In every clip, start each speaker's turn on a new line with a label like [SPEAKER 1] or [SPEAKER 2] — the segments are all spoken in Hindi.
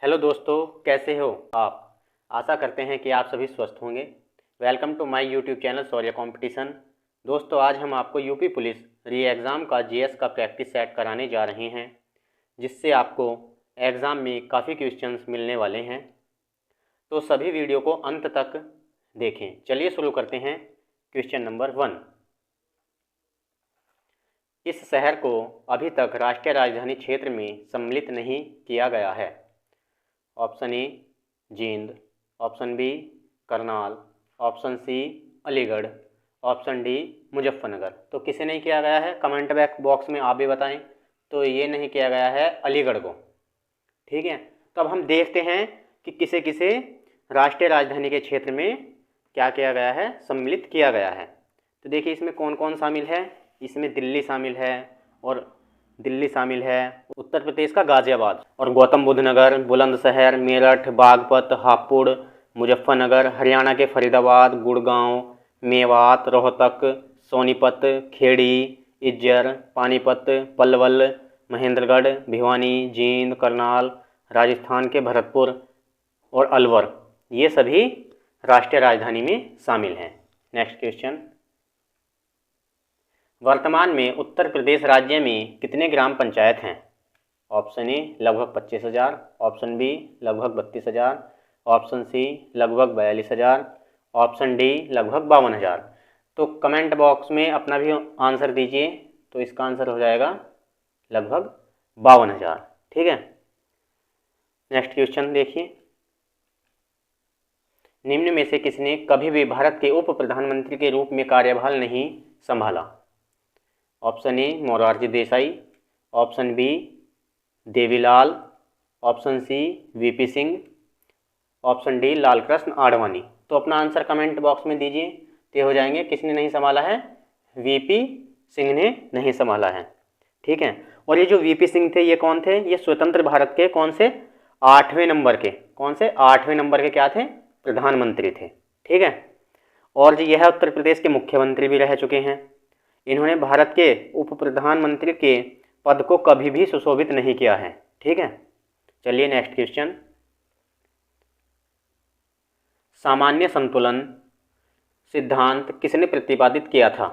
[SPEAKER 1] हेलो दोस्तों, कैसे हो आप। आशा करते हैं कि आप सभी स्वस्थ होंगे। Welcome to my YouTube channel Shaurya competition. दोस्तों, आज हम आपको यूपी पुलिस री एग्ज़ाम का जीएस का प्रैक्टिस सेट कराने जा रहे हैं, जिससे आपको एग्ज़ाम में काफ़ी क्वेश्चंस मिलने वाले हैं। तो सभी वीडियो को अंत तक देखें। चलिए शुरू करते हैं। Question number 1। इस शहर को अभी तक राष्ट्रीय राजधानी क्षेत्र में सम्मिलित नहीं किया गया है। Option A Jind, option B Karnal, option C Aligarh, option D Muzaffarnagar. तो किसे नहीं किया गया है, कमेंट बॉक्स में आप भी बताएं। तो ये नहीं किया गया है अलीगढ़ को। ठीक है, तो अब हम देखते हैं कि किसे किसे राष्ट्रीय राजधानी के क्षेत्र में क्या किया गया है, सम्मिलित किया गया है। तो देखिए इसमें कौन कौन शामिल है। इसमें दिल्ली शामिल है, और दिल्ली शामिल है, उत्तर प्रदेश का गाज़ियाबाद और गौतम बुद्ध नगर, बुलंदशहर, मेरठ, बागपत, हापुड़, मुजफ्फरनगर, हरियाणा के फरीदाबाद, गुड़गांव, मेवात, रोहतक, सोनीपत, खेड़ी, इज्जर, पानीपत, पलवल, महेंद्रगढ़, भिवानी, जींद, करनाल, राजस्थान के भरतपुर और अलवर, ये सभी राष्ट्रीय राजधानी में शामिल हैं। Next question. वर्तमान में उत्तर प्रदेश राज्य में कितने ग्राम पंचायत हैं। ऑप्शन ए लगभग 25,000, ऑप्शन बी लगभग 32,000, ऑप्शन सी लगभग 42,000, ऑप्शन डी लगभग 52,000। तो कमेंट बॉक्स में अपना भी आंसर दीजिए। तो इसका आंसर हो जाएगा लगभग 52,000। ठीक है, नेक्स्ट क्वेश्चन देखिए। निम्न में से किसने कभी भी भारत के उप प्रधानमंत्री के रूप में कार्यभार नहीं संभाला। Option A Morarji Desai, option B Devilal, option C VP Singh, option D Lalkrishna Advani. तो अपना आंसर कमेंट बॉक्स में दीजिए। तो हो जाएंगे किसने नहीं संभाला है, वीपी सिंह ने नहीं संभाला है। ठीक है, और ये जो वीपी सिंह थे ये कौन थे, ये स्वतंत्र भारत के कौन से 8वें नंबर के, कौन से 8वें नंबर के क्या थे, प्रधानमंत्री थे। ठीक है, और यह उत्तर प्रदेश के मुख्यमंत्री भी रह चुके हैं। इन्होंने भारत के उप प्रधानमंत्री के पद को कभी भी सुशोभित नहीं किया है। ठीक है, चलिए नेक्स्ट क्वेश्चन। सामान्य संतुलन सिद्धांत किसने प्रतिपादित किया था।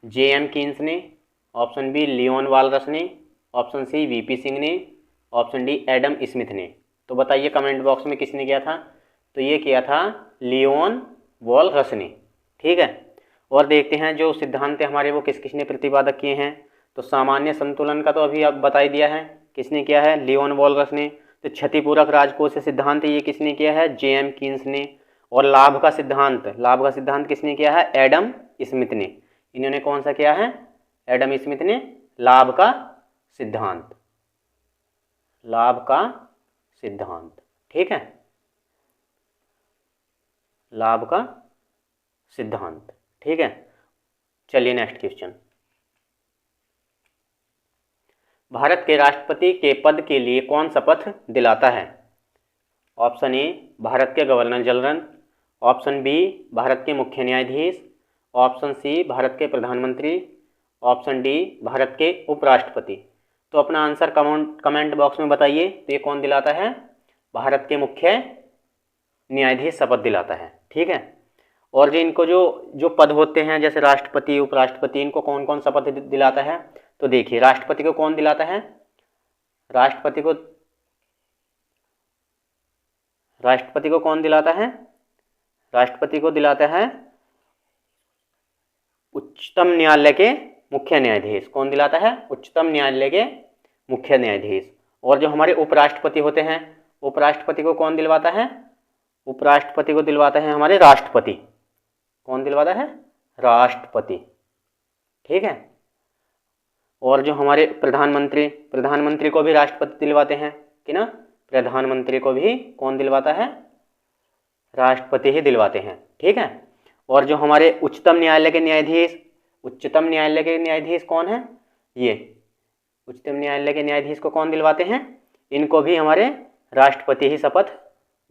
[SPEAKER 1] जे.एम. कीन्स ने, ऑप्शन बी लियोन वालरस ने, ऑप्शन सी वीपी सिंह ने, ऑप्शन डी एडम स्मिथ ने। तो बताइए कमेंट बॉक्स में किसने किया था। तो ये किया था लियोन वालरस ने। ठीक है, और देखते हैं जो सिद्धांत हमारे वो किस किसने प्रतिपादक किए हैं। तो सामान्य संतुलन का तो अभी अब बता ही दिया है, किसने किया है, लियोन वालरस ने। तो क्षतिपूरक राजकोष सिद्धांत ये किसने किया है, जे.एम. कीन्स ने। और लाभ का सिद्धांत किसने किया है, एडम स्मिथ ने। इन्होंने कौन सा किया है, एडम स्मिथ ने लाभ का सिद्धांत, ठीक है, लाभ का सिद्धांत। ठीक है, चलिए नेक्स्ट क्वेश्चन। भारत के राष्ट्रपति के पद के लिए कौन शपथ दिलाता है। ऑप्शन ए भारत के governor general, option B Bharat के मुख्य न्यायाधीश, ऑप्शन सी भारत के प्रधानमंत्री, ऑप्शन डी भारत के उपराष्ट्रपति। तो अपना आंसर कमेंट बॉक्स में बताइए। तो ये कौन दिलाता है, भारत के मुख्य न्यायाधीश शपथ दिलाता है। ठीक है, और जो इनको जो पद होते हैं जैसे राष्ट्रपति, उपराष्ट्रपति, इनको कौन कौन शपथ दिलाता है। तो देखिए राष्ट्रपति को कौन दिलाता है, राष्ट्रपति को कौन दिलाता है, राष्ट्रपति को दिलाता है उच्चतम न्यायालय के मुख्य न्यायाधीश। कौन दिलाता है, उच्चतम न्यायालय के मुख्य न्यायाधीश। और जो हमारे उपराष्ट्रपति होते हैं, उपराष्ट्रपति को कौन दिलवाता है, उपराष्ट्रपति को दिलवाता है हमारे राष्ट्रपति। कौन दिलवाता है, राष्ट्रपति। ठीक है, और जो हमारे प्रधानमंत्री को भी राष्ट्रपति दिलवाते हैं कि ना, प्रधानमंत्री को भी कौन दिलवाता है, राष्ट्रपति ही दिलवाते हैं। ठीक है, और जो हमारे उच्चतम न्यायालय के न्यायाधीश कौन है, ये उच्चतम न्यायालय के न्यायाधीश को कौन दिलवाते हैं, इनको भी हमारे राष्ट्रपति ही शपथ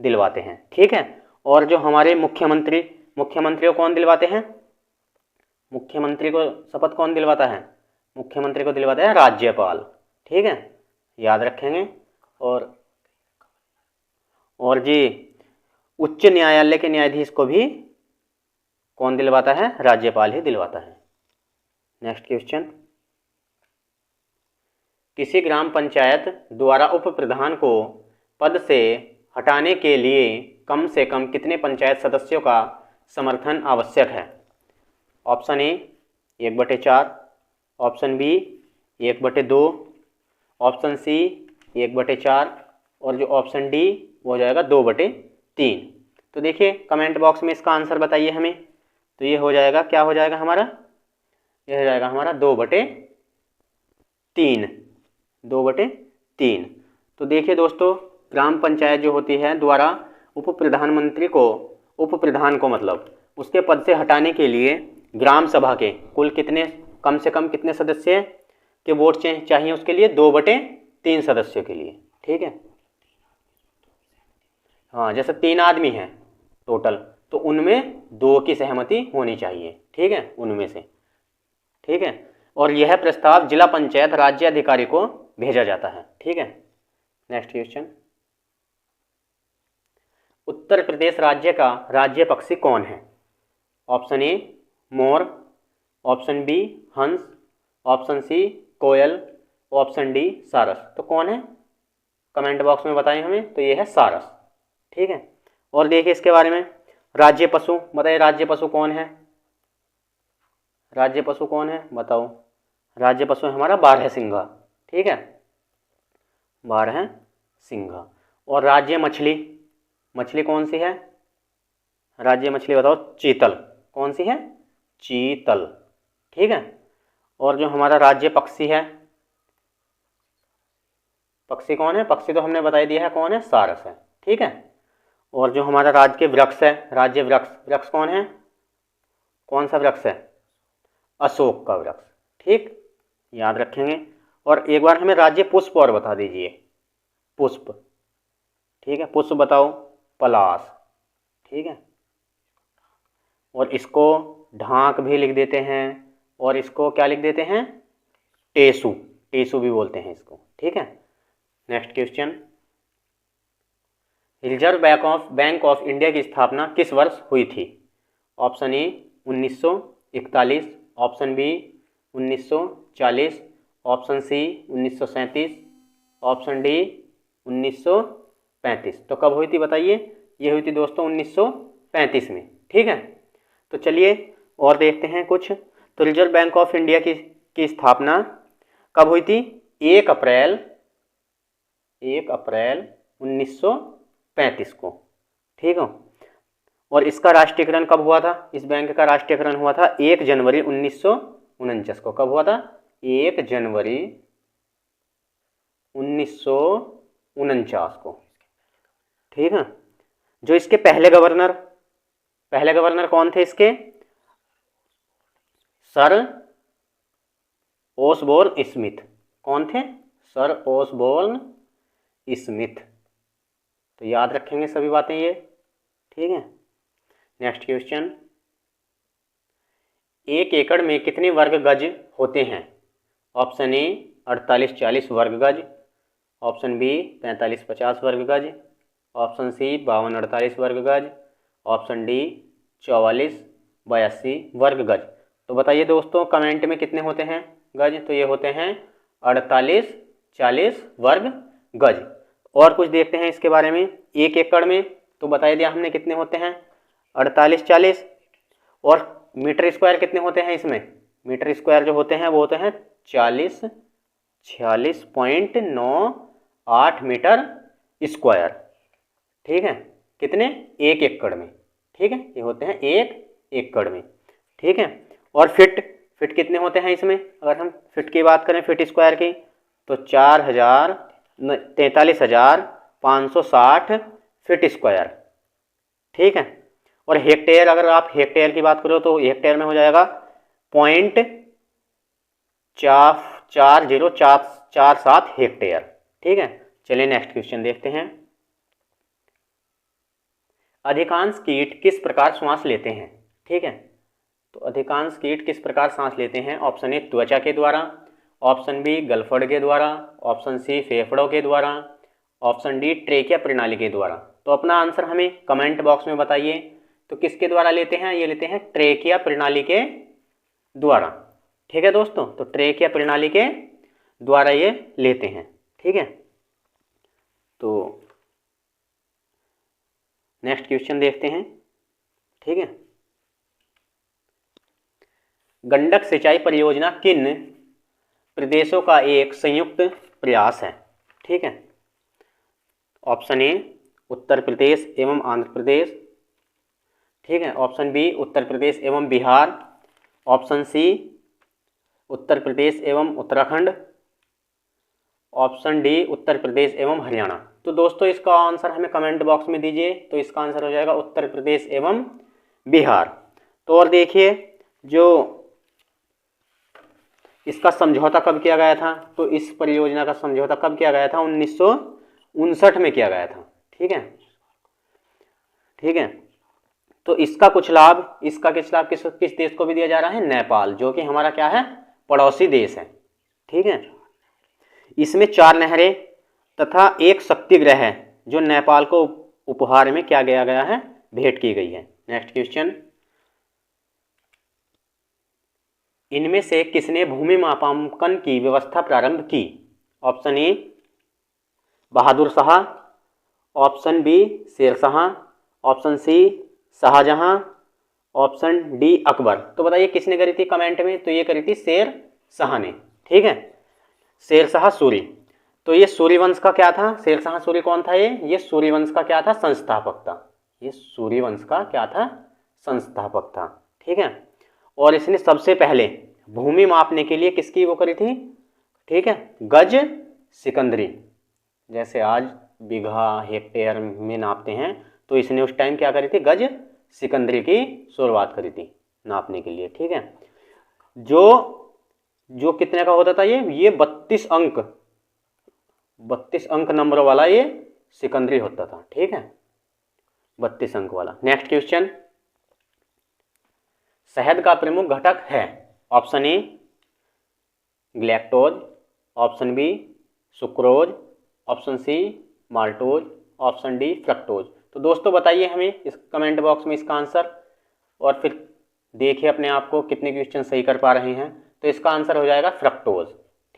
[SPEAKER 1] दिलवाते हैं। ठीक है, और जो हमारे मुख्यमंत्री को कौन दिलवाते हैं, मुख्यमंत्री को शपथ कौन दिलवाता है, मुख्यमंत्री को दिलवाता है राज्यपाल। ठीक है, याद रखेंगे और जी उच्च न्यायालय के न्यायाधीश को भी कौन दिलवाता है? राज्यपाल ही दिलवाता है। नेक्स्ट क्वेश्चन, किसी ग्राम पंचायत द्वारा उप प्रधान को पद से हटाने के लिए कम से कम कितने पंचायत सदस्यों का समर्थन आवश्यक है? Option A 1/4, option B 1/2, option C 1/4 और जो ऑप्शन डी वो हो जाएगा 2/3। तो देखिए कमेंट बॉक्स में इसका आंसर बताइए हमें। तो ये हो जाएगा, क्या हो जाएगा हमारा? ये हो जाएगा हमारा 2/3, 2/3। तो देखिए दोस्तों, ग्राम पंचायत जो होती है द्वारा उप प्रधानमंत्री को, उप प्रधान को मतलब उसके पद से हटाने के लिए ग्राम सभा के कुल कितने, कम से कम कितने सदस्य के वोट चाहिए उसके लिए? 2/3 सदस्यों के लिए। ठीक है, हाँ, जैसे 3 आदमी हैं टोटल, तो उनमें 2 की सहमति होनी चाहिए। ठीक है, उनमें से। ठीक है, और यह प्रस्ताव जिला पंचायत राज्य अधिकारी को भेजा जाता है। ठीक है, नेक्स्ट क्वेश्चन, उत्तर प्रदेश राज्य का राज्य पक्षी कौन है? ऑप्शन ए मोर, ऑप्शन बी हंस, ऑप्शन सी कोयल, ऑप्शन डी सारस। तो कौन है? कमेंट बॉक्स में बताएं हमें। तो ये है सारस। ठीक है, और देखिए इसके बारे में, राज्य पशु बताइए, राज्य पशु कौन है? राज्य पशु कौन है बताओ? राज्य पशु है हमारा बारहसिंघा। ठीक है, बारहसिंघा। और राज्य मछली, मछली कौन सी है? राज्य मछली बताओ? चीतल। कौन सी है? चीतल। ठीक है, और जो हमारा राज्य पक्षी है, पक्षी कौन है? पक्षी तो हमने बता दिया है कौन है? सारस है। ठीक है, और जो हमारा राज्य वृक्ष है, राज्य वृक्ष, वृक्ष कौन है? कौन सा वृक्ष है? अशोक का वृक्ष। ठीक, याद रखेंगे। और एक बार हमें राज्य पुष्प और बता दीजिए, पुष्प। ठीक है, पुष्प बताओ? पलाश। ठीक है, और इसको ढाक भी लिख देते हैं, और इसको क्या लिख देते हैं? टेसू, टेसू भी बोलते हैं इसको। ठीक है, next question, Reserve Bank of India की स्थापना किस वर्ष हुई थी? Option A 1941, option B 1940, option C 1937, option D 1935। तो कब हुई थी बताइए? ये हुई थी दोस्तों 1935 में। ठीक है, तो चलिए और देखते हैं कुछ। तो रिजर्व बैंक ऑफ इंडिया की स्थापना कब हुई थी? 1 अप्रैल 1935 को। ठीक हो, और इसका राष्ट्रीयकरण कब हुआ था? इस बैंक का राष्ट्रीयकरण हुआ था 1 जनवरी 1949 को। कब हुआ था? 1 जनवरी 1949 को। ठीक है, जो इसके पहले गवर्नर कौन थे इसके? Sir Osborne Smith. कौन थे? Sir Osborne Smith. तो याद रखेंगे सभी बातें ये। ठीक है, नेक्स्ट क्वेश्चन, 1 एकड़ में कितने वर्ग गज होते हैं? ऑप्शन ए 48-40 वर्ग गज, ऑप्शन बी 45-50 वर्ग गज, ऑप्शन सी 52-48 वर्ग गज, ऑप्शन डी 44-82 वर्ग गज। तो बताइए दोस्तों कमेंट में कितने होते हैं गज? तो ये होते हैं 48-40 वर्ग गज। और कुछ देखते हैं इसके बारे में। 1 एकड़ में तो बता दिया हमने कितने होते हैं? 48-40। और मीटर स्क्वायर कितने होते हैं इसमें? मीटर स्क्वायर जो होते हैं वो होते हैं 46.98 मीटर स्क्वायर। ठीक है, कितने? 1 एकड़ में। ठीक है, ये होते हैं 1 एकड़ में। ठीक है, और फिट कितने होते हैं इसमें? अगर हम फिट की बात करें, फिट स्क्वायर की, तो 43,560 फिट स्क्वायर। ठीक है, और हेक्टेयर, अगर आप हेक्टेयर की बात करो तो हेक्टेयर में हो जाएगा 0.4047 हेक्टेयर। ठीक है, चलिए नेक्स्ट क्वेश्चन देखते हैं। अधिकांश कीट किस प्रकार श्वास लेते हैं? ठीक है, तो अधिकांश कीट किस प्रकार सांस लेते हैं? ऑप्शन ए त्वचा के द्वारा, ऑप्शन बी गलफड़ के द्वारा, ऑप्शन सी फेफड़ों के द्वारा, ऑप्शन डी ट्रेकिया प्रणाली के द्वारा। तो अपना आंसर हमें कमेंट बॉक्स में बताइए। तो किसके द्वारा लेते हैं? ये लेते हैं ट्रेकिया प्रणाली के द्वारा। ठीक है दोस्तों, तो ट्रेकिया प्रणाली के द्वारा ये लेते हैं। ठीक है, तो नेक्स्ट क्वेश्चन देखते हैं। ठीक है, गंडक सिंचाई परियोजना किन प्रदेशों का एक संयुक्त प्रयास है? ठीक है, ऑप्शन ए उत्तर प्रदेश एवं आंध्र प्रदेश। ठीक है, ऑप्शन बी उत्तर प्रदेश एवं बिहार। ऑप्शन सी उत्तर प्रदेश एवं उत्तराखंड। ऑप्शन डी उत्तर प्रदेश एवं हरियाणा। तो दोस्तों इसका आंसर हमें कमेंट बॉक्स में दीजिए। तो इसका आंसर हो जाएगा उत्तर प्रदेश एवं बिहार। तो और देखिए, जो इसका समझौता कब किया गया था? तो इस परियोजना का समझौता कब किया गया था? 1959 में किया गया था। ठीक है, ठीक है। तो इसका कुछ लाभ किस देश को भी दिया जा रहा है? नेपाल, जो कि हमारा क्या है? पड़ोसी देश है। ठीक है, इसमें 4 नहरें तथा एक शक्तिगृह है जो नेपाल को उपहार में क्या दिया गया है? भेंट की गई है। नेक्स्ट क्वेश्चन, इनमें से किसने भूमि मापांकन की व्यवस्था प्रारंभ की? Option A Bahadur Shah. Option B Shershah. Option C Shahjahan. Option D Akbar. तो बताइए किसने करी थी कमेंट में? तो ये करी थी शेरशाह ने। ठीक है, शेरशाह सूरी। तो ये सूर्यवंश का क्या था? शेरशाह सूरी कौन था? ये सूर्यवंश का क्या था? संस्थापक था। ये सूर्यवंश का क्या था? संस्थापक था। ठीक है, और इसने सबसे पहले भूमि मापने के लिए किसकी वो करी थी? ठीक है, गज सिकंदरी। जैसे आज बीघा हेक्टेयर में नापते हैं, तो इसने उस टाइम क्या करी थी? गज सिकंदरी की शुरुआत करी थी नापने के लिए। ठीक है, जो कितने का होता था? ये 32 अंक नंबर वाला ये सिकंदरी होता था। ठीक है, 32 अंक वाला। नेक्स्ट क्वेश्चन, शहद का प्रमुख घटक है? Option A galactose. Option B sucrose. Option C maltose. Option D fructose. तो दोस्तों बताइए हमें इस कमेंट बॉक्स में इसका आंसर, और फिर देखिए अपने आप को कितने क्वेश्चन सही कर पा रहे हैं। तो इसका आंसर हो जाएगा फ्रक्टोज।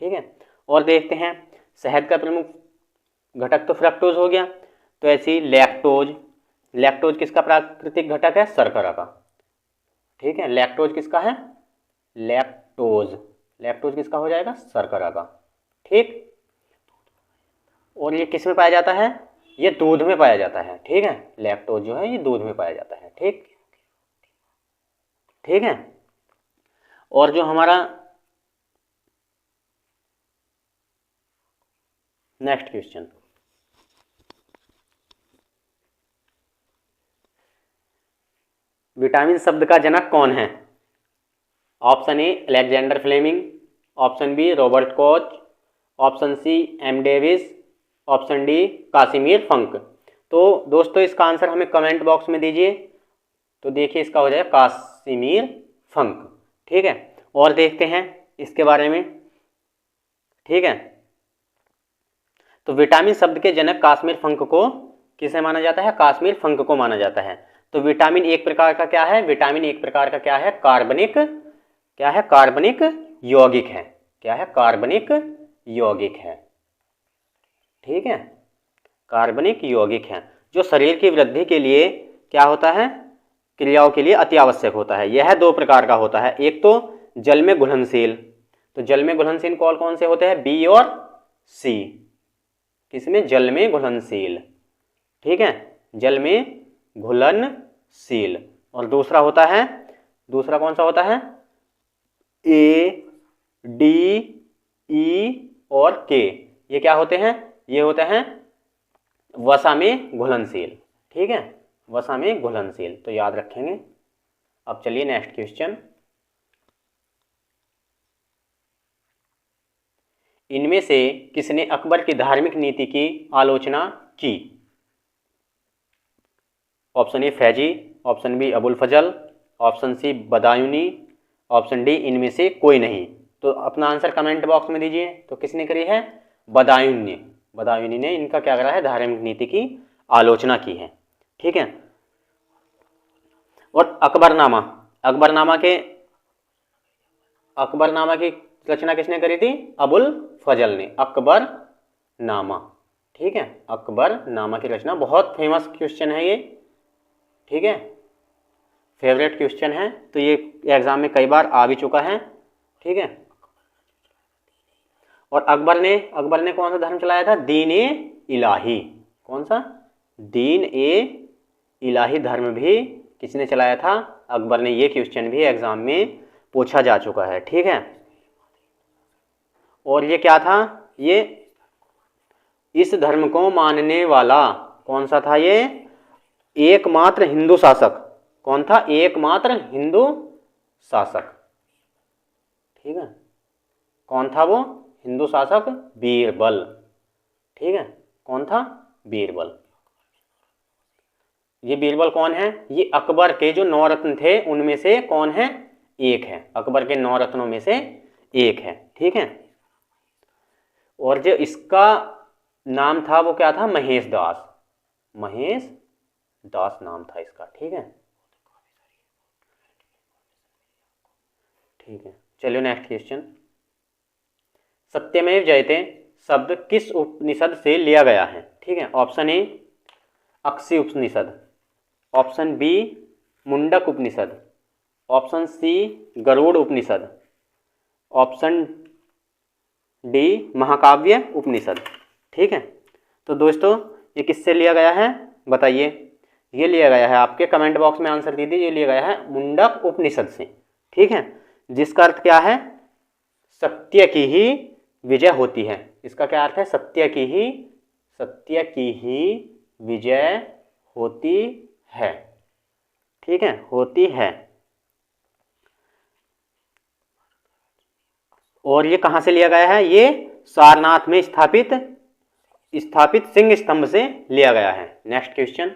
[SPEAKER 1] ठीक है, और देखते हैं, शहद का प्रमुख घटक तो फ्रक्टोज हो गया, तो ऐसी लैक्टोज किसका प्राकृतिक घटक है? शर्करा का। ठीक है, लैक्टोज किसका है? लैक्टोज किसका हो जाएगा? शर्करा का। ठीक, और ये किस में पाया जाता है? ये दूध में पाया जाता है। ठीक है, लैक्टोज जो है ये दूध में पाया जाता है। ठीक, ठीक है, और जो हमारा नेक्स्ट क्वेश्चन, विटामिन शब्द का जनक कौन है? Option A Alexander Fleming. Option B Robert Koch. Option C M Davis. Option D Casimir Funk. तो दोस्तों इसका आंसर हमें कमेंट बॉक्स में दीजिए। तो देखिए इसका हो जाएगा कासिमिर फंक। ठीक है, और देखते हैं इसके बारे में। ठीक है, तो विटामिन शब्द के जनक काश्मीर फंक को किसे माना जाता है? काश्मीर फंक को माना जाता है। तो विटामिन एक प्रकार का क्या है? विटामिन एक प्रकार का क्या है? कार्बनिक यौगिक है। क्या है? कार्बनिक यौगिक है। ठीक है, कार्बनिक यौगिक है, जो शरीर की वृद्धि के लिए क्या होता है? क्रियाओं के लिए अति आवश्यक होता है। यह 2 प्रकार का होता है, एक तो जल में घुलनशील। तो जल में घुलनशील कौन से होते हैं? बी और सी। किसमें? जल में घुलनशील। ठीक है, जल में घुलनशील। और दूसरा कौन सा होता है? ए, डी, ई और के। ये क्या होते हैं? ये होते हैं वसा में घुलनशील। ठीक है, वसा में घुलनशील, तो याद रखेंगे। अब चलिए नेक्स्ट क्वेश्चन, इनमें से किसने अकबर की धार्मिक नीति की आलोचना की? Option A Faizi. Option B Abul Fazal. Option C Badayuni. Option D इनमें से कोई नहीं। तो अपना आंसर कमेंट बॉक्स में दीजिए। तो किसने करी है? बदायून ने। बदायूनी ने इनका क्या करा है, धार्मिक नीति की आलोचना की है। ठीक है। और अकबरनामा, अकबरनामा की रचना किसने करी थी, अबुल फजल ने, अकबरनामा। ठीक है, अकबरनामा की रचना, बहुत फेमस क्वेश्चन है ये। ठीक है, फेवरेट क्वेश्चन है, तो ये एग्जाम में कई बार आ भी चुका है। ठीक है। और अकबर ने कौन सा धर्म चलाया था, दीन ए इलाही। कौन सा, दीन ए इलाही धर्म भी किसने चलाया था, अकबर ने। ये क्वेश्चन भी एग्जाम में पूछा जा चुका है। ठीक है। और ये क्या था, ये इस धर्म को मानने वाला कौन सा था, ये एकमात्र हिंदू शासक। कौन था, एकमात्र हिंदू शासक। ठीक है, कौन था वो हिंदू शासक, बीरबल। ठीक है, कौन था, बीरबल। ये बीरबल कौन है, ये अकबर के जो 9 रत्न थे उनमें से कौन है, एक है, अकबर के 9 रत्नों में से एक है। ठीक है। और जो इसका नाम था वो क्या था, महेश दास, महेश दास नाम था इसका। ठीक है। ठीक है, चलिए नेक्स्ट क्वेश्चन। सत्यमेव जयते शब्द किस उपनिषद से लिया गया है। ठीक है, option A Akshi Upanishad, option B Mundaka Upanishad, option C Garuda Upanishad, option D Mahakavya Upanishad. ठीक है, तो दोस्तों ये किससे लिया गया है बताइए। ये लिया गया है, आपके कमेंट बॉक्स में आंसर दीजिए, ये लिया गया है मुंडक उपनिषद से। ठीक है, जिसका अर्थ क्या है, सत्य की ही विजय होती है। इसका क्या अर्थ है, सत्य की ही विजय होती है। ठीक है, होती है। और ये कहाँ से लिया गया है, ये सारनाथ में स्थापित सिंह स्तंभ से लिया गया है। नेक्स्ट क्वेश्चन,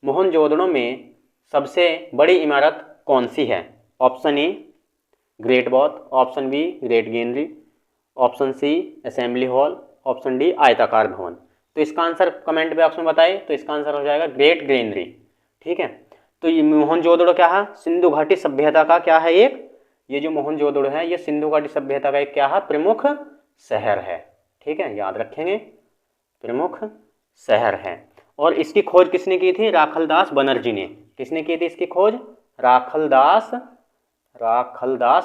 [SPEAKER 1] मोहनजोदड़ो में सबसे बड़ी इमारत कौन सी है। Option A great bath, option B great granary, option C assembly hall, option D आयताकार भवन। तो इसका आंसर कमेंट बॉक्स में बताइए। तो इसका आंसर हो जाएगा ग्रेट ग्रेनरी। ठीक है, तो ये मोहनजोदड़ो क्या है, सिंधु घाटी सभ्यता का क्या है, एक ये जो मोहनजोदड़ो है ये सिंधु घाटी सभ्यता का एक क्या है, प्रमुख शहर है। ठीक है, याद रखेंगे, प्रमुख शहर है। और इसकी खोज किसने की थी, राखलदास बनर्जी ने। किसने की थी इसकी खोज, राखलदास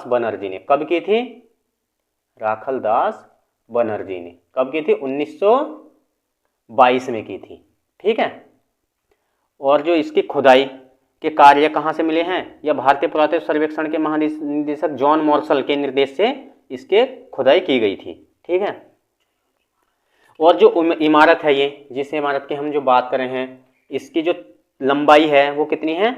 [SPEAKER 1] बनर्जी ने। कब की थी, राखलदास बनर्जी ने कब की थी, 1922 में की थी। ठीक है। और जो इसकी खुदाई के कार्य कहाँ से मिले हैं, यह भारतीय पुरातत्व सर्वेक्षण के महानिदेशक जॉन मॉर्सल के निर्देश से इसके खुदाई की गई थी। ठीक है। और जो इमारत है, ये जिस इमारत की हम जो बात कर रहे हैं, इसकी जो लंबाई है वो कितनी है,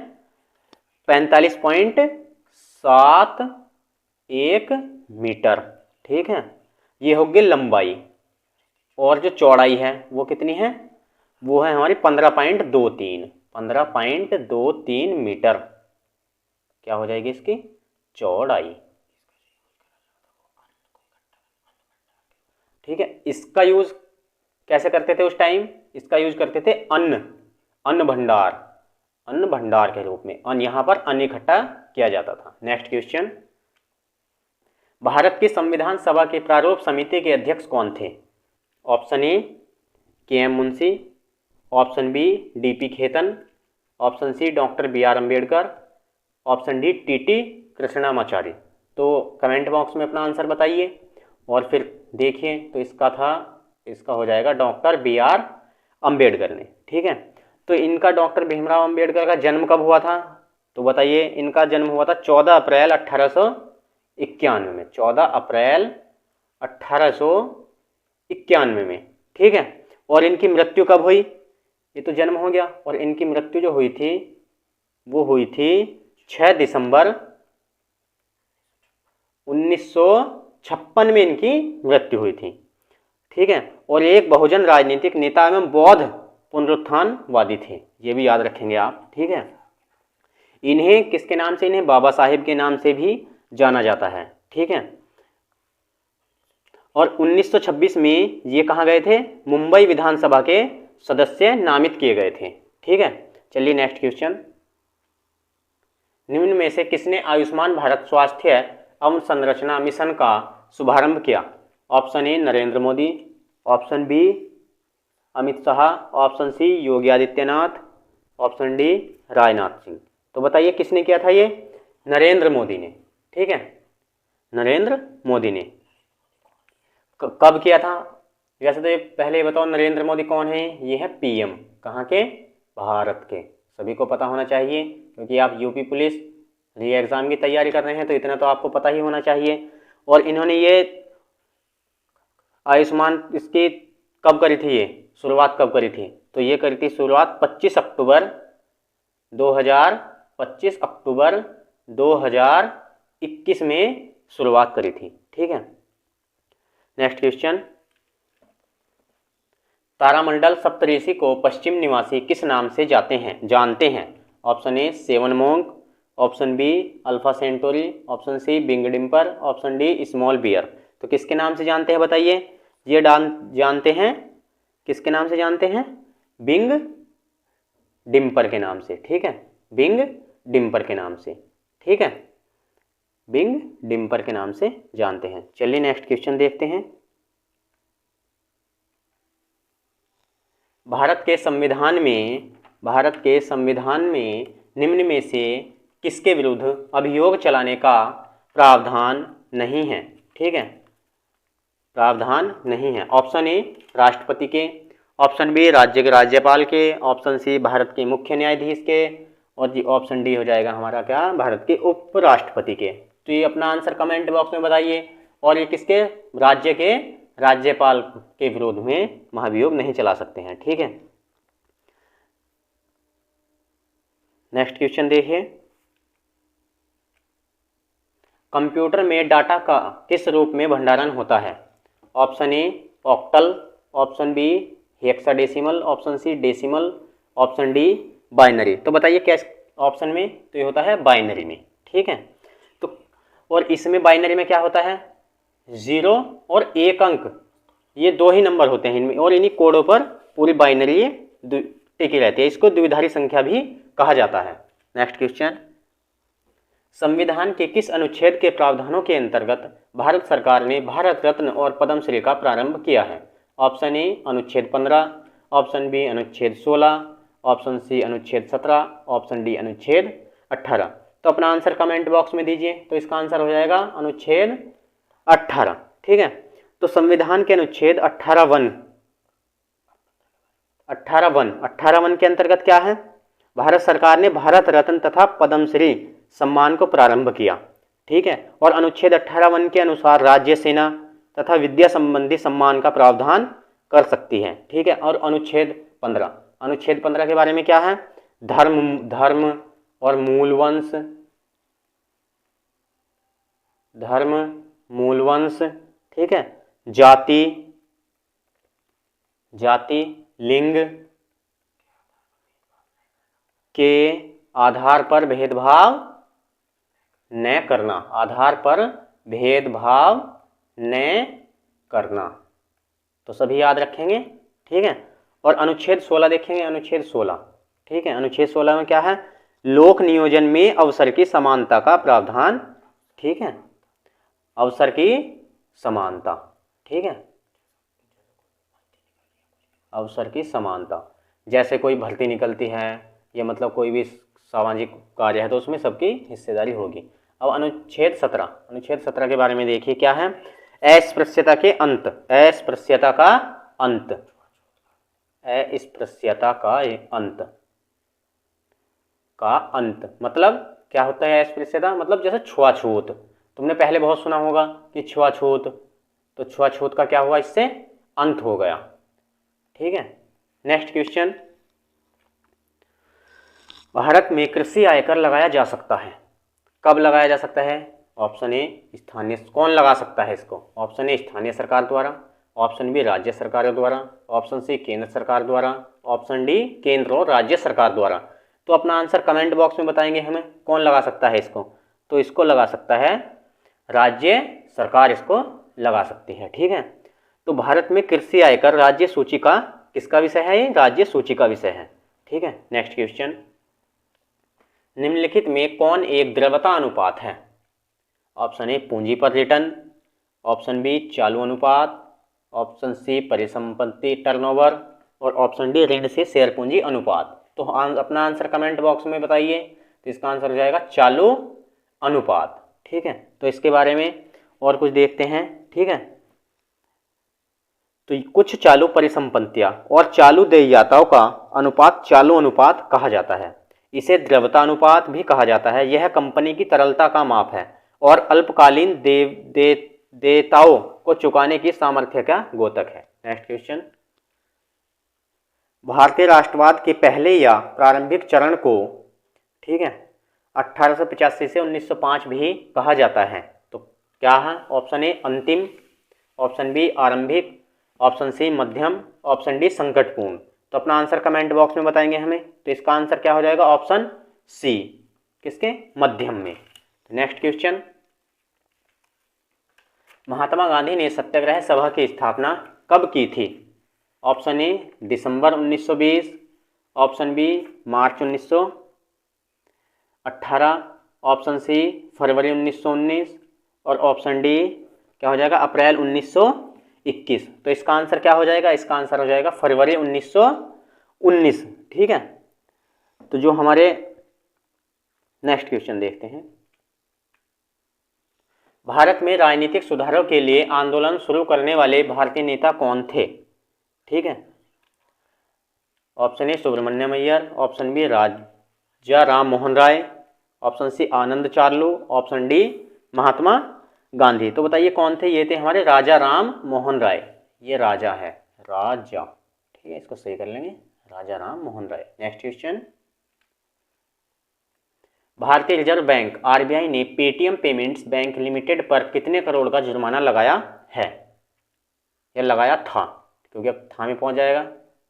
[SPEAKER 1] 45.71 मीटर। ठीक है, ये होगी लंबाई। और जो चौड़ाई है वो कितनी है, वो है हमारी 15.23 मीटर। क्या हो जाएगी इसकी चौड़ाई। ठीक है, इसका यूज कैसे करते थे उस टाइम, इसका यूज करते थे अन्न भंडार के रूप में। यहाँ पर अन्न इकट्ठा किया जाता था। नेक्स्ट क्वेश्चन, भारत की संविधान सभा की प्रारूप समिति के अध्यक्ष कौन थे। Option A KM. Munshi, option B DP. Khetan, option C doctor BR. Ambedkar, option D TT. Krishnamachari. तो कमेंट बॉक्स में अपना आंसर बताइए और फिर देखिए। तो इसका हो जाएगा डॉक्टर बी.आर. अम्बेडकर ने। ठीक है, तो इनका डॉक्टर भीमराव अम्बेडकर का जन्म कब हुआ था, तो बताइए। इनका जन्म हुआ था 14 अप्रैल 1891 में, 14 अप्रैल 1891 में। ठीक है, और इनकी मृत्यु कब हुई, ये तो जन्म हो गया, और इनकी मृत्यु जो हुई थी वो हुई थी 6 दिसंबर 1956 में इनकी मृत्यु हुई थी। ठीक है, और एक बहुजन राजनीतिक नेता एवं बौद्ध पुनरुत्थानवादी थे, ये भी याद रखेंगे आप। ठीक है, इन्हें किसके नाम से, इन्हें बाबा साहेब के नाम से भी जाना जाता है। ठीक है, और 1926 में ये कहाँ गए थे? मुंबई विधानसभा के सदस्य नामित किए गए थे। ठीक है, चलिए नेक्स्ट क्वेश्चन। निम्न में से किसने आयुष्मान भारत स्वास्थ्य एवं संरचना मिशन का शुभारंभ किया? Option A Narendra Modi, option B Amit Shah, option C Yogi Adityanath, option D Rajnath Singh. तो बताइए किसने किया था ये? नरेंद्र मोदी ने। ठीक है, नरेंद्र मोदी ने कब किया था? वैसे तो ये पहले ही बताओ नरेंद्र मोदी कौन है? ये है पीएम, कहाँ के? भारत के। सभी को पता होना चाहिए क्योंकि आप यूपी पुलिस री एग्ज़ाम की तैयारी कर रहे हैं तो इतना तो आपको पता ही होना चाहिए। और इन्होंने ये आयुष्मान इसकी कब करी थी? ये शुरुआत कब करी थी? तो ये करी थी शुरुआत 25 अक्टूबर 2021 में शुरुआत करी थी। ठीक है, नेक्स्ट क्वेश्चन। तारामंडल सप्तऋषि को पश्चिम निवासी किस नाम से जानते हैं? ऑप्शन ए सेवन मोंग, option B alpha centauri, option C big dipper, option D small bear. तो किसके नाम से जानते हैं बताइए? ये जानते हैं किसके नाम से जानते हैं? बिंग डिम्पर के नाम से। ठीक है, बिंग डिम्पर के नाम से। ठीक है, बिंग डिम्पर के नाम से जानते हैं। चलिए नेक्स्ट क्वेश्चन देखते हैं। भारत के संविधान में निम्न में से किसके विरुद्ध अभियोग चलाने का प्रावधान नहीं है? ठीक है, प्रावधान नहीं है। ऑप्शन ए राष्ट्रपति के, ऑप्शन बी राज्य के राज्यपाल के, ऑप्शन सी भारत के मुख्य न्यायाधीश के, और जी ऑप्शन डी हो जाएगा हमारा क्या? भारत के उपराष्ट्रपति के। तो ये अपना आंसर कमेंट बॉक्स में बताइए। और ये किसके? राज्य के राज्यपाल के विरोध में महाभियोग नहीं चला सकते हैं। ठीक है, नेक्स्ट क्वेश्चन देखिए। कंप्यूटर में डाटा का किस रूप में भंडारण होता है? Option A octal, option B hexadecimal, option C decimal, option D binary. तो बताइए कैसे ऑप्शन में? तो ये होता है बाइनरी में। ठीक है, तो और इसमें बाइनरी में क्या होता है? 0 और 1 अंक, ये 2 ही नंबर होते हैं इनमें, और इन्हीं कोडों पर पूरी बाइनरी टिकी रहती है। इसको द्विधारी संख्या भी कहा जाता है। Next question. संविधान के किस अनुच्छेद के प्रावधानों के अंतर्गत भारत सरकार ने भारत रत्न और पद्मश्री का प्रारंभ किया है? ऑप्शन ए अनुच्छेद 15, ऑप्शन बी अनुच्छेद 16, ऑप्शन सी अनुच्छेद 17, ऑप्शन डी अनुच्छेद 18। तो अपना आंसर कमेंट बॉक्स में दीजिए। तो इसका आंसर हो जाएगा अनुच्छेद 18। ठीक है, तो संविधान के अनुच्छेद 18 वन के अंतर्गत क्या है? भारत सरकार ने भारत रत्न तथा पद्मश्री सम्मान को प्रारंभ किया। ठीक है, और अनुच्छेद 18 वन के अनुसार राज्य, सेना तथा विद्या संबंधी सम्मान का प्रावधान कर सकती है। ठीक है, और अनुच्छेद 15 के बारे में क्या है? धर्म और मूल वंश, ठीक है, जाति लिंग के आधार पर भेदभाव न करना। तो सभी याद रखेंगे। ठीक है, और अनुच्छेद 16 देखेंगे। अनुच्छेद 16, ठीक है, अनुच्छेद 16 में क्या है? लोक नियोजन में अवसर की समानता का प्रावधान। ठीक है, अवसर की समानता। ठीक है, अवसर की समानता। जैसे कोई भर्ती निकलती है या मतलब कोई भी सामाजिक कार्य है तो उसमें सबकी हिस्सेदारी होगी। अब अनुच्छेद 17 के बारे में देखिए क्या है? अस्पृश्यता का अंत मतलब क्या होता है? अस्पृश्यता मतलब जैसे छुआछूत। तुमने पहले बहुत सुना होगा कि छुआछूत, तो छुआछूत का क्या हुआ? इससे अंत हो गया। ठीक है, नेक्स्ट क्वेश्चन। भारत में कृषि आयकर लगाया जा सकता है, कब लगाया जा सकता है? ऑप्शन ए स्थानीय, कौन लगा सकता है इसको? ऑप्शन ए स्थानीय सरकार द्वारा, ऑप्शन बी राज्य सरकारों द्वारा, ऑप्शन सी केंद्र सरकार द्वारा, ऑप्शन डी केंद्र और राज्य सरकार द्वारा। तो अपना आंसर कमेंट बॉक्स में बताएंगे हमें कौन लगा सकता है इसको। तो इसको लगा सकता है राज्य सरकार, इसको लगा सकती है। ठीक है, तो भारत में कृषि आयकर राज्य सूची का किसका विषय है? ये राज्य सूची का विषय है। ठीक है, नेक्स्ट क्वेश्चन, निम्नलिखित में कौन एक द्रव्यता अनुपात है? ऑप्शन ए पूंजी पर रिटर्न, ऑप्शन बी चालू अनुपात, ऑप्शन सी परिसंपत्ति टर्नओवर और ऑप्शन डी ऋण से शेयर पूंजी अनुपात। तो अपना आंसर कमेंट बॉक्स में बताइए। तो इसका आंसर हो जाएगा चालू अनुपात। ठीक है, तो इसके बारे में और कुछ देखते हैं। ठीक है, तो कुछ चालू परिसंपत्तियां और चालू देयताओं का अनुपात चालू अनुपात कहा जाता है। इसे द्रव्यता अनुपात भी कहा जाता है। यह कंपनी की तरलता का माप है और अल्पकालीन देयताओं को चुकाने की सामर्थ्य का द्योतक है। नेक्स्ट क्वेश्चन, भारतीय राष्ट्रवाद के पहले या प्रारंभिक चरण को, ठीक है, 1885 से 1905 भी कहा जाता है। तो क्या है? ऑप्शन ए अंतिम, ऑप्शन बी आरंभिक, ऑप्शन सी मध्यम, ऑप्शन डी संकटपूर्ण। तो अपना आंसर कमेंट बॉक्स में बताएंगे हमें। तो इसका आंसर क्या हो जाएगा? ऑप्शन सी, किसके? मध्यम में। नेक्स्ट क्वेश्चन, महात्मा गांधी ने सत्याग्रह सभा की स्थापना कब की थी? ऑप्शन ए दिसंबर 1920, ऑप्शन बी मार्च 1918, ऑप्शन सी फरवरी 1919 और ऑप्शन डी क्या हो जाएगा? अप्रैल 1921। तो इसका आंसर क्या हो जाएगा? इसका आंसर हो जाएगा फरवरी 1919। ठीक है, तो जो हमारे नेक्स्ट क्वेश्चन देखते हैं, भारत में राजनीतिक सुधारों के लिए आंदोलन शुरू करने वाले भारतीय नेता कौन थे? ठीक है, option A Subramaniam Iyer, option B Raja Ram Mohan Roy, option C Anand Charlu, option D Mahatma Gandhi. तो बताइए कौन थे? ये थे हमारे राजा राम मोहन राय। ये राजा है, राजा। ठीक है, इसको सही कर लेंगे, राजा राम मोहन राय। नेक्स्ट क्वेश्चन, भारतीय रिजर्व बैंक आरबीआई ने पेटीएम पेमेंट्स बैंक लिमिटेड पर कितने करोड़ का जुर्माना लगाया है? या लगाया था, क्योंकि अब था में पहुंच जाएगा।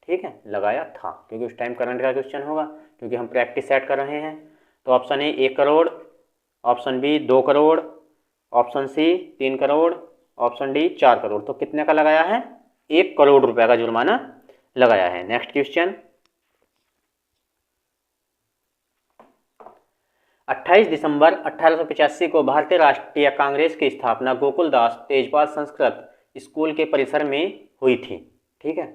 [SPEAKER 1] ठीक है, लगाया था क्योंकि उस टाइम करंट का क्वेश्चन होगा, क्योंकि हम प्रैक्टिस सेट कर रहे हैं। तो option A 1 crore, option B 2 crore, option C 3 crore, option D 4 crore. तो कितने का लगाया है? 1 करोड़ रुपए का जुर्माना लगाया है। नेक्स्ट क्वेश्चन, 28 दिसंबर 1885 को भारतीय राष्ट्रीय कांग्रेस की स्थापना गोकुलदास तेजपाल संस्कृत स्कूल के परिसर में हुई थी। ठीक है,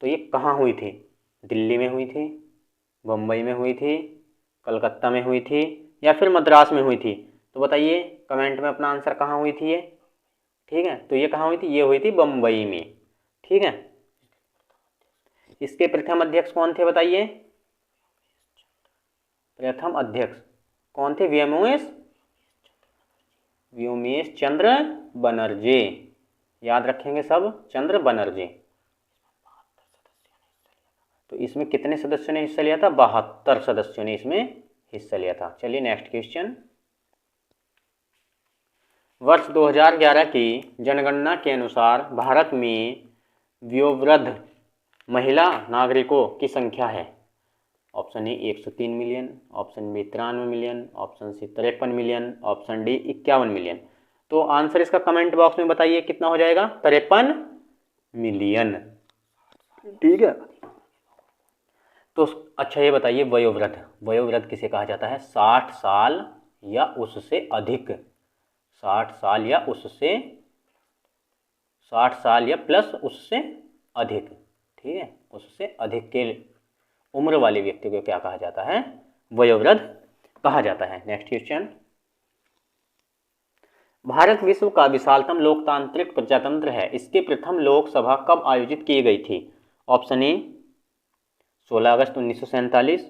[SPEAKER 1] तो ये कहाँ हुई थी? दिल्ली में हुई थी, बम्बई में हुई थी, कलकत्ता में हुई थी या फिर मद्रास में हुई थी? तो बताइए कमेंट में अपना आंसर, कहाँ हुई थी ये? ठीक है, तो ये कहाँ हुई थी? ये हुई थी बम्बई में। ठीक है, इसके प्रथम अध्यक्ष कौन थे बताइए? प्रथम अध्यक्ष कौन थे? व्योमेश चंद्र बनर्जी। याद रखेंगे सब, चंद्र बनर्जी। तो इसमें कितने सदस्यों ने हिस्सा लिया था? 72 सदस्यों ने इसमें हिस्सा लिया था। चलिए नेक्स्ट क्वेश्चन, वर्ष 2011 की जनगणना के अनुसार भारत में वयोवृद्ध महिला नागरिकों की संख्या है। Option A 103 million, option B 93 million, option C 53 million, option D 51 million. तो आंसर इसका कमेंट बॉक्स में बताइए कितना हो जाएगा? 53 मिलियन। ठीक है, तो अच्छा ये बताइए, वयोवृद्ध, वयोवृद्ध किसे कहा जाता है? 60 साल या उससे अधिक, 60 साल या उससे, 60 साल या प्लस उससे अधिक। ठीक है, उससे अधिक के उम्र वाले व्यक्ति को क्या कहा जाता है? वयोवृद्ध कहा जाता है। नेक्स्ट क्वेश्चन, भारत विश्व का विशालतम लोकतांत्रिक प्रजातंत्र है। इसकी प्रथम लोकसभा कब आयोजित की गई थी? ऑप्शन ए 16 अगस्त 1947,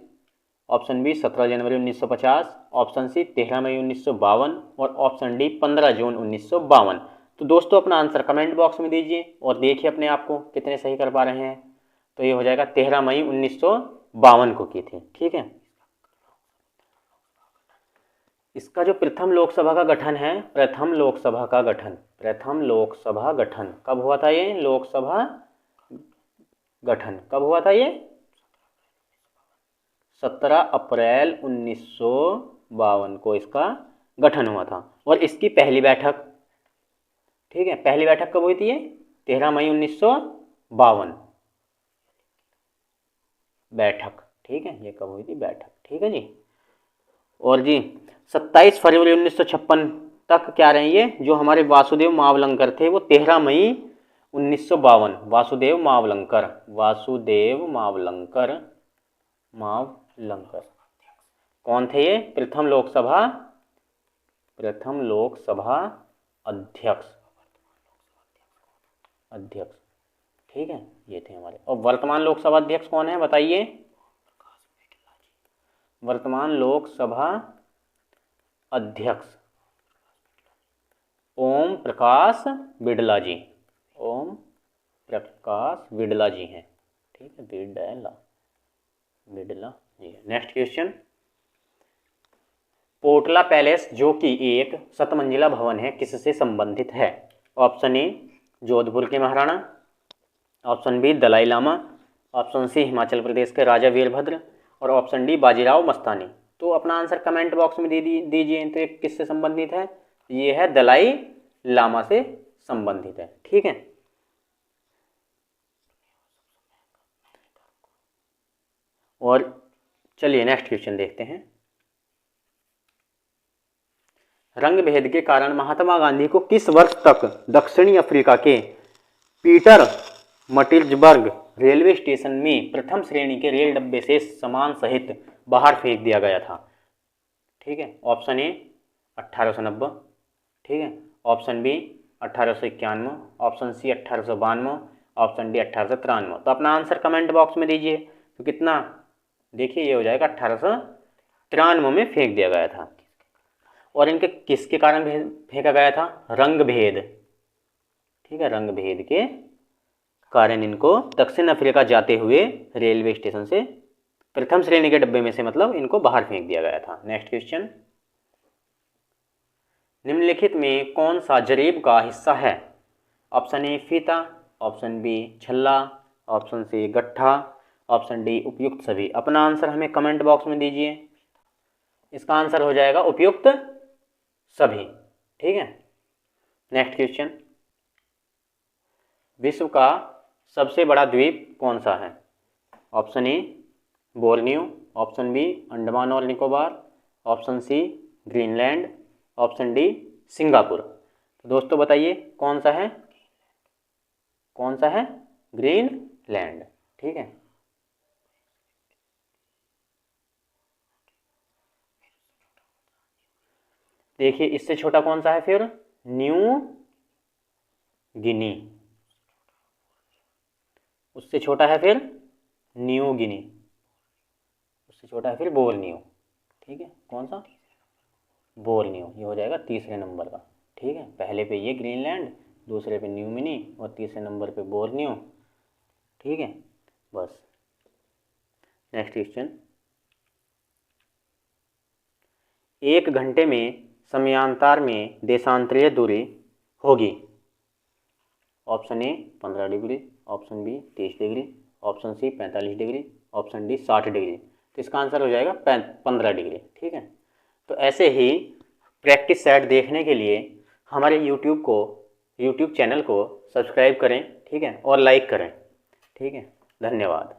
[SPEAKER 1] ऑप्शन बी 17 जनवरी 1950, ऑप्शन सी 13 मई 1952 और ऑप्शन डी 15 जून 1952। तो दोस्तों अपना आंसर कमेंट बॉक्स में दीजिए और देखिए अपने आप को कितने सही कर पा रहे हैं। तो ये हो जाएगा 13 मई 1952 को की थी। ठीक है, इसका जो प्रथम लोकसभा का गठन है, प्रथम लोकसभा का गठन, प्रथम लोकसभा गठन कब हुआ था? ये लोकसभा गठन कब हुआ था? ये 17 अप्रैल 1952 को इसका गठन हुआ था। और इसकी पहली बैठक ठीक है, पहली बैठक कब हुई थी ये? 13 मई 1952 बैठक, ठीक है, ये कब हुई थी बैठक, ठीक है जी। और जी 27 फरवरी 1956 तक क्या रहे ये जो हमारे वासुदेव मावलंकर थे, वो 13 मई 1952, वासुदेव मावलंकर, वासुदेव मावलंकर, मावलंकर कौन थे ये? प्रथम लोकसभा अध्यक्ष, ठीक है, ये थे हमारे। और वर्तमान लोकसभा अध्यक्ष कौन है बताइए? वर्तमान लोकसभा अध्यक्ष ओम प्रकाश बिड़ला जी, ओम प्रकाश बिड़ला जी हैं, ठीक है, बिड़ला जी। नेक्स्ट क्वेश्चन, पोटला पैलेस जो कि एक 7 मंजिला भवन है किससे संबंधित है? ऑप्शन ए जोधपुर के महाराणा, option B Dalai Lama, option C Himachal Pradesh के राजा वीरभद्र, और ऑप्शन डी बाजीराव मस्तानी। तो अपना आंसर कमेंट बॉक्स में दे दीजिए। तो ये किससे संबंधित है? ये है दलाई लामा से संबंधित है, ठीक है। और चलिए नेक्स्ट क्वेश्चन देखते हैं। रंग भेद के कारण महात्मा गांधी को किस वर्ष तक दक्षिणी अफ्रीका के पीटर मटिल्सबर्ग रेलवे स्टेशन में प्रथम श्रेणी के रेल डब्बे से सामान सहित बाहर फेंक दिया गया था? ठीक है, ऑप्शन ए 1890, ठीक है, option B 1851, option C 1852, option D 1893। तो अपना आंसर कमेंट बॉक्स में दीजिए। तो कितना, देखिए ये हो जाएगा 1893 में फेंक दिया गया था। और इनके किसके कारण फेंका गया था? रंग भेद, ठीक है, रंग भेद के कारण इनको दक्षिण अफ्रीका जाते हुए रेलवे स्टेशन से प्रथम श्रेणी के डब्बे में से मतलब इनको बाहर फेंक दिया गया था। नेक्स्ट क्वेश्चन, निम्नलिखित में कौन सा जरीब का हिस्सा है? ऑप्शन ए फीता, ऑप्शन बी छल्ला, ऑप्शन सी गट्ठा, ऑप्शन डी उपयुक्त सभी। अपना आंसर हमें कमेंट बॉक्स में दीजिए। इसका आंसर हो जाएगा उपयुक्त सभी, ठीक है। नेक्स्ट क्वेश्चन, विश्व का सबसे बड़ा द्वीप कौन सा है? Option A Borneo, option B Andaman और Nicobar, option C Greenland, option D Singapore. तो दोस्तों बताइए कौन सा है? कौन सा है? ग्रीनलैंड, ठीक है। देखिए इससे छोटा कौन सा है फिर? न्यू गिनी, उससे छोटा है फिर न्यू गिनी, उससे छोटा है फिर बोर्नियो, ठीक है। कौन सा? बोर्नियो, ये हो जाएगा तीसरे नंबर का, ठीक है। पहले पे ये ग्रीनलैंड, दूसरे पे न्यू गिनी और तीसरे नंबर पे बोर्नियो, ठीक है। बस नेक्स्ट क्वेश्चन, 1 घंटे में समयांतर में देशांतरीय दूरी होगी? Option A 15 degree, option B 30 degree, option C 45 degree, option D 60 degree. तो इसका आंसर हो जाएगा 15 डिग्री, ठीक है। तो ऐसे ही प्रैक्टिस सेट देखने के लिए हमारे यूट्यूब चैनल को सब्सक्राइब करें, ठीक है, और लाइक करें, ठीक है। धन्यवाद।